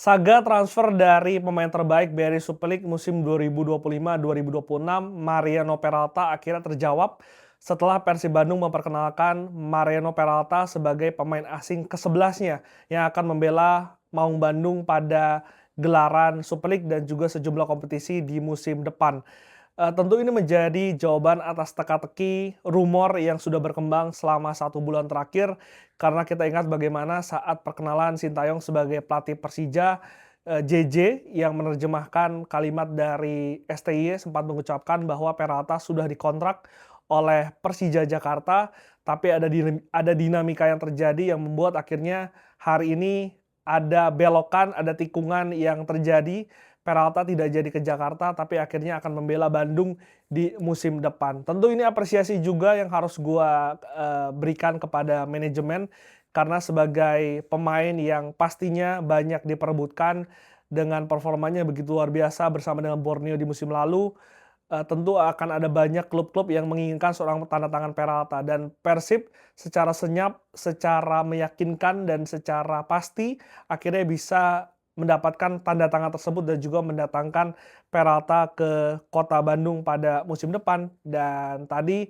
Saga transfer dari pemain terbaik BRI Super League musim 2025-2026, Mariano Peralta akhirnya terjawab setelah Persib Bandung memperkenalkan Mariano Peralta sebagai pemain asing ke-11-nya yang akan membela Maung Bandung pada gelaran Super League dan juga sejumlah kompetisi di musim depan. Tentu ini menjadi jawaban atas teka-teki rumor yang sudah berkembang selama 1 bulan terakhir, karena kita ingat bagaimana saat perkenalan Sintayong sebagai pelatih Persija, JJ yang menerjemahkan kalimat dari STY sempat mengucapkan bahwa Peralta sudah dikontrak oleh Persija Jakarta, tapi ada dinamika yang terjadi yang membuat akhirnya hari ini ada belokan, ada tikungan yang terjadi. Peralta tidak jadi ke Jakarta, tapi akhirnya akan membela Bandung di musim depan. Tentu ini apresiasi juga yang harus gua berikan kepada manajemen, karena sebagai pemain yang pastinya banyak diperebutkan dengan performanya begitu luar biasa bersama dengan Borneo di musim lalu, tentu akan ada banyak klub-klub yang menginginkan seorang tanda tangan Peralta, dan Persib secara senyap, secara meyakinkan, dan secara pasti akhirnya bisa mendapatkan tanda tangan tersebut dan juga mendatangkan Peralta ke kota Bandung pada musim depan. Dan tadi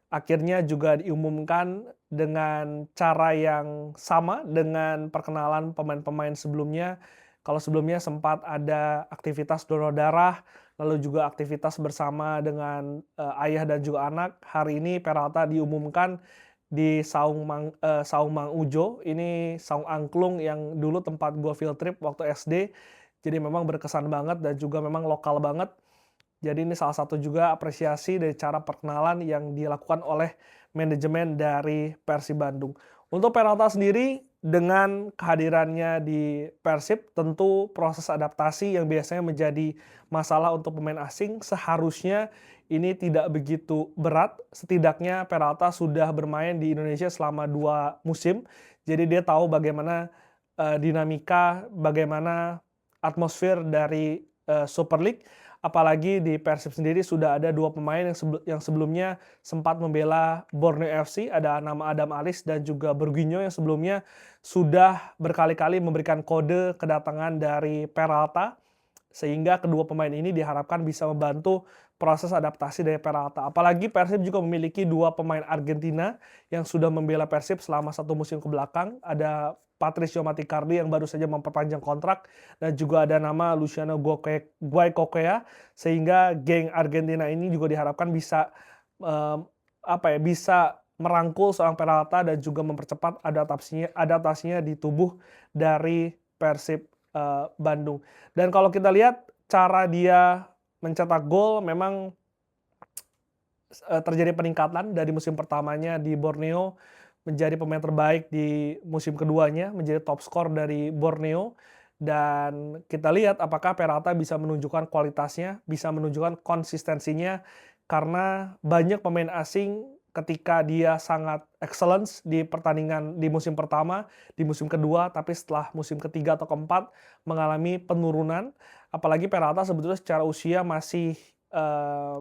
akhirnya juga diumumkan dengan cara yang sama dengan perkenalan pemain-pemain sebelumnya. Kalau sebelumnya sempat ada aktivitas donor darah, lalu juga aktivitas bersama dengan, ayah dan juga anak. Hari ini Peralta diumumkan di Saung Mang Ujo, ini Saung Angklung yang dulu tempat gua field trip waktu SD. Jadi memang berkesan banget dan juga memang lokal banget. Jadi ini salah satu juga apresiasi dari cara perkenalan yang dilakukan oleh manajemen dari Persib Bandung. Untuk Peralta sendiri, dengan kehadirannya di Persib, tentu proses adaptasi yang biasanya menjadi masalah untuk pemain asing seharusnya ini tidak begitu berat. Setidaknya Peralta sudah bermain di Indonesia selama 2 musim, jadi dia tahu bagaimana, dinamika, bagaimana atmosfer dari, Super League. Apalagi di Persib sendiri sudah ada 2 pemain yang sebelumnya sempat membela Borneo FC, ada nama Adam Alis dan juga Berginho yang sebelumnya sudah berkali-kali memberikan kode kedatangan dari Peralta, sehingga kedua pemain ini diharapkan bisa membantu proses adaptasi dari Peralta. Apalagi Persib juga memiliki 2 pemain Argentina yang sudah membela Persib selama 1 musim ke belakang, ada Patricio Maticardi yang baru saja memperpanjang kontrak dan juga ada nama Luciano Guaicochea, sehingga geng Argentina ini juga diharapkan bisa, mmm, bisa merangkul seorang Peralta dan juga mempercepat adaptasinya di tubuh dari Persib, Bandung. Dan kalau kita lihat cara dia mencetak gol memang terjadi peningkatan dari musim pertamanya di Borneo menjadi pemain terbaik di musim keduanya, menjadi top skor dari Borneo, dan kita lihat apakah Peralta bisa menunjukkan kualitasnya, bisa menunjukkan konsistensinya, karena banyak pemain asing ketika dia sangat excellence di pertandingan di musim pertama, di musim kedua, tapi setelah musim ketiga atau keempat mengalami penurunan. Apalagi Peralta sebetulnya secara usia masih,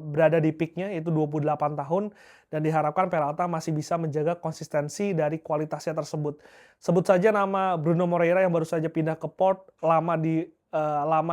berada di peak-nya yaitu 28 tahun, dan diharapkan Peralta masih bisa menjaga konsistensi dari kualitasnya tersebut. Sebut saja nama Bruno Moreira yang baru saja pindah ke Port, lama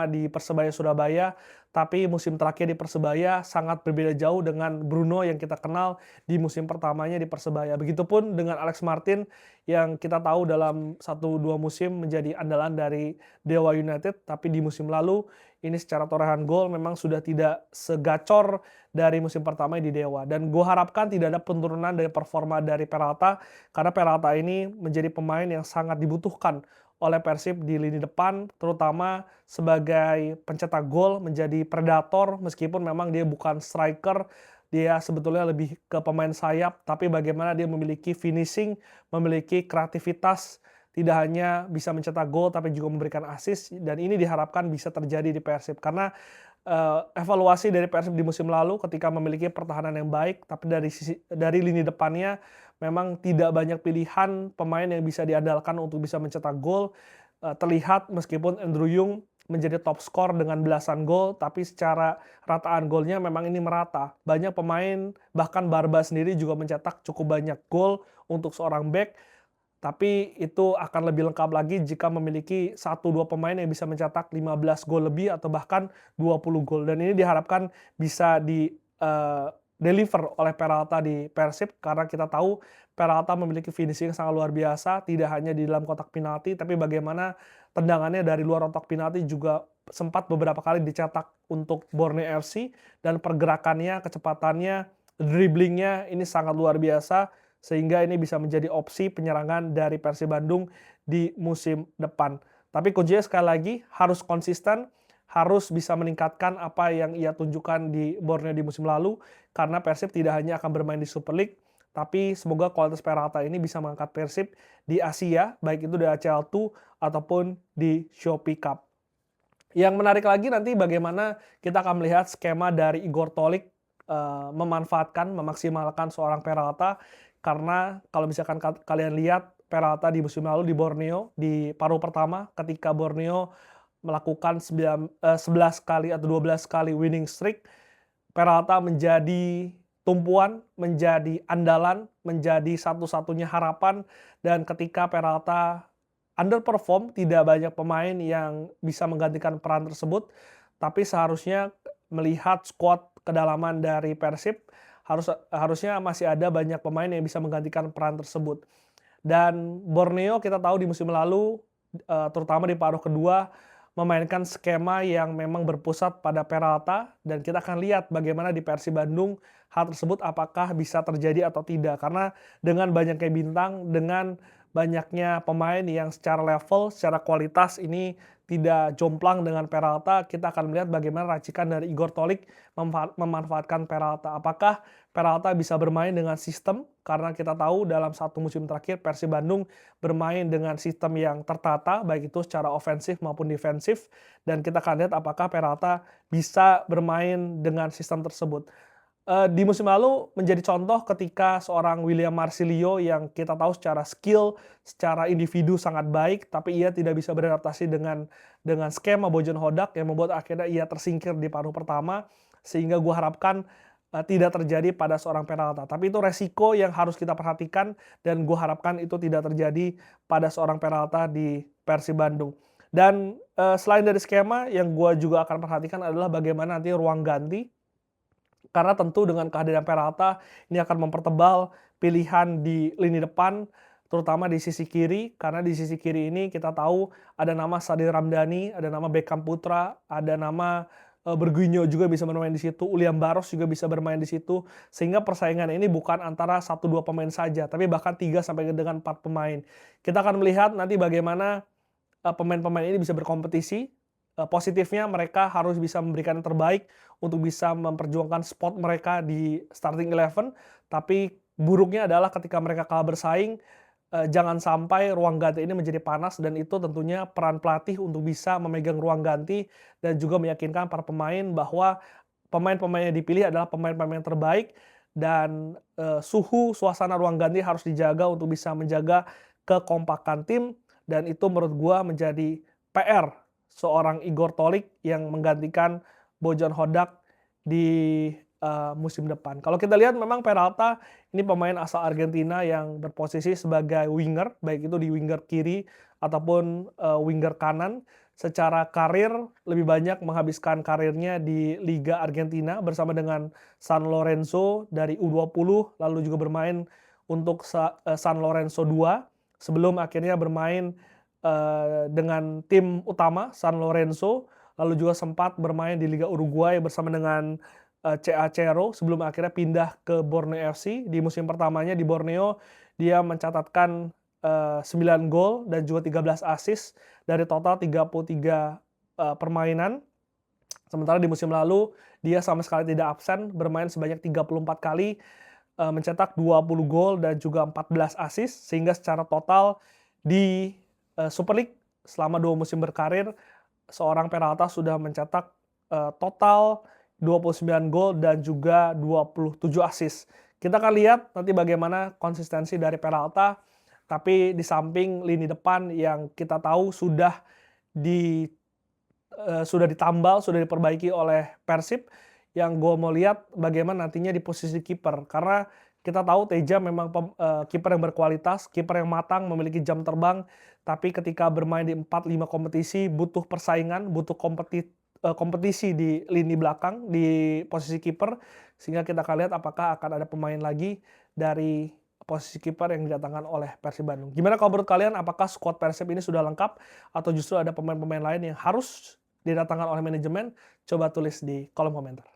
di Persebaya Surabaya, tapi musim terakhir di Persebaya sangat berbeda jauh dengan Bruno yang kita kenal di musim pertamanya di Persebaya. Begitupun dengan Alex Martin yang kita tahu dalam 1-2 musim menjadi andalan dari Dewa United, tapi di musim lalu ini secara torehan gol memang sudah tidak segacor dari musim pertama di Dewa. Dan gue harapkan tidak ada penurunan dari performa dari Peralta, karena Peralta ini menjadi pemain yang sangat dibutuhkan oleh Persib di lini depan, terutama sebagai pencetak gol, menjadi predator meskipun memang dia bukan striker, dia sebetulnya lebih ke pemain sayap, tapi bagaimana dia memiliki finishing, memiliki kreativitas, tidak hanya bisa mencetak gol tapi juga memberikan assist, dan ini diharapkan bisa terjadi di Persib. Karena evaluasi dari Persib di musim lalu ketika memiliki pertahanan yang baik, tapi dari lini depannya memang tidak banyak pilihan pemain yang bisa diandalkan untuk bisa mencetak gol. Terlihat meskipun Andrew Yung menjadi top skor dengan belasan gol, tapi secara rataan golnya memang ini merata. Banyak pemain, bahkan Barba sendiri juga mencetak cukup banyak gol untuk seorang bek, Tapi itu akan lebih lengkap lagi jika memiliki 1-2 pemain yang bisa mencetak 15 gol lebih atau bahkan 20 gol. Dan ini diharapkan bisa deliver oleh Peralta di Persib karena kita tahu Peralta memiliki finishing yang sangat luar biasa, tidak hanya di dalam kotak penalti, tapi bagaimana tendangannya dari luar kotak penalti juga sempat beberapa kali dicetak untuk Borneo FC, dan pergerakannya, kecepatannya, dribblingnya ini sangat luar biasa sehingga ini bisa menjadi opsi penyerangan dari Persib Bandung di musim depan. Tapi kuncinya sekali lagi harus konsisten, harus bisa meningkatkan apa yang ia tunjukkan di Borneo di musim lalu, karena Persib tidak hanya akan bermain di Super League, tapi semoga kualitas Peralta ini bisa mengangkat Persib di Asia, baik itu di ACL2 ataupun di Shopee Cup. Yang menarik lagi nanti bagaimana kita akan melihat skema dari Igor Tolik memanfaatkan, memaksimalkan seorang Peralta, karena kalau misalkan kalian lihat Peralta di musim lalu di Borneo, di paruh pertama ketika Borneo melakukan 11 kali atau 12 kali winning streak, Peralta menjadi tumpuan, menjadi andalan, menjadi satu-satunya harapan, dan ketika Peralta underperform, tidak banyak pemain yang bisa menggantikan peran tersebut, tapi seharusnya melihat skuad kedalaman dari Persib, harusnya masih ada banyak pemain yang bisa menggantikan peran tersebut. Dan Borneo kita tahu di musim lalu, terutama di paruh kedua, memainkan skema yang memang berpusat pada Peralta, dan kita akan lihat bagaimana di Persib Bandung hal tersebut apakah bisa terjadi atau tidak. Karena dengan banyaknya bintang, dengan banyaknya pemain yang secara level, secara kualitas ini tidak jomplang dengan Peralta, kita akan melihat bagaimana racikan dari Igor Tolik memanfaatkan Peralta. Apakah Peralta bisa bermain dengan sistem, karena kita tahu dalam satu musim terakhir Persib Bandung bermain dengan sistem yang tertata, baik itu secara ofensif maupun defensif, dan kita akan lihat apakah Peralta bisa bermain dengan sistem tersebut. Di musim lalu menjadi contoh ketika seorang William Marsilio yang kita tahu secara skill, secara individu sangat baik, tapi ia tidak bisa beradaptasi dengan skema Bojan Hodak yang membuat akhirnya ia tersingkir di paruh pertama, sehingga gue harapkan tidak terjadi pada seorang Peralta. Tapi itu resiko yang harus kita perhatikan, dan gue harapkan itu tidak terjadi pada seorang Peralta di Persib Bandung. Dan selain dari skema, yang gue juga akan perhatikan adalah bagaimana nanti ruang ganti, karena tentu dengan kehadiran Peralta ini akan mempertebal pilihan di lini depan, terutama di sisi kiri, karena di sisi kiri ini kita tahu ada nama Sadil Ramdhani, ada nama Beckham Putra, ada nama Bergunyo juga bisa bermain di situ, William Barros juga bisa bermain di situ, sehingga persaingan ini bukan antara 1-2 pemain saja, tapi bahkan 3 sampai dengan 4 pemain. Kita akan melihat nanti bagaimana pemain-pemain ini bisa berkompetisi. Positifnya mereka harus bisa memberikan yang terbaik untuk bisa memperjuangkan spot mereka di starting 11, tapi buruknya adalah ketika mereka kalah bersaing, jangan sampai ruang ganti ini menjadi panas, dan itu tentunya peran pelatih untuk bisa memegang ruang ganti dan juga meyakinkan para pemain bahwa pemain-pemain yang dipilih adalah pemain-pemain terbaik, dan suhu suasana ruang ganti harus dijaga untuk bisa menjaga kekompakan tim, dan itu menurut gua menjadi PR seorang Igor Tolik yang menggantikan Bojan Hodak di musim depan. Kalau kita lihat memang Peralta ini pemain asal Argentina yang berposisi sebagai winger, baik itu di winger kiri ataupun winger kanan. Secara karir lebih banyak menghabiskan karirnya di Liga Argentina bersama dengan San Lorenzo dari U20, lalu juga bermain untuk San Lorenzo 2 sebelum akhirnya bermain dengan tim utama San Lorenzo, lalu juga sempat bermain di Liga Uruguay bersama dengan CA Cero sebelum akhirnya pindah ke Borneo FC. Di musim pertamanya di Borneo dia mencatatkan 9 gol dan juga 13 assist dari total 33 permainan. Sementara di musim lalu dia sama sekali tidak absen, bermain sebanyak 34 kali, mencetak 20 gol dan juga 14 assist, sehingga secara total di Super League selama 2 musim berkarir, seorang Peralta sudah mencetak total 29 gol dan juga 27 assist. Kita akan lihat nanti bagaimana konsistensi dari Peralta, tapi di samping lini depan yang kita tahu sudah ditambal, sudah diperbaiki oleh Persib, yang gue mau lihat bagaimana nantinya di posisi kiper. Karena Kita tahu Teja memang kiper yang berkualitas, kiper yang matang, memiliki jam terbang, tapi ketika bermain di 4, 5 kompetisi butuh persaingan, butuh kompetisi di lini belakang, di posisi kiper, sehingga kita akan lihat apakah akan ada pemain lagi dari posisi kiper yang didatangkan oleh Persib Bandung. Gimana kalau menurut kalian, apakah skuad Persib ini sudah lengkap atau justru ada pemain-pemain lain yang harus didatangkan oleh manajemen? Coba tulis di kolom komentar.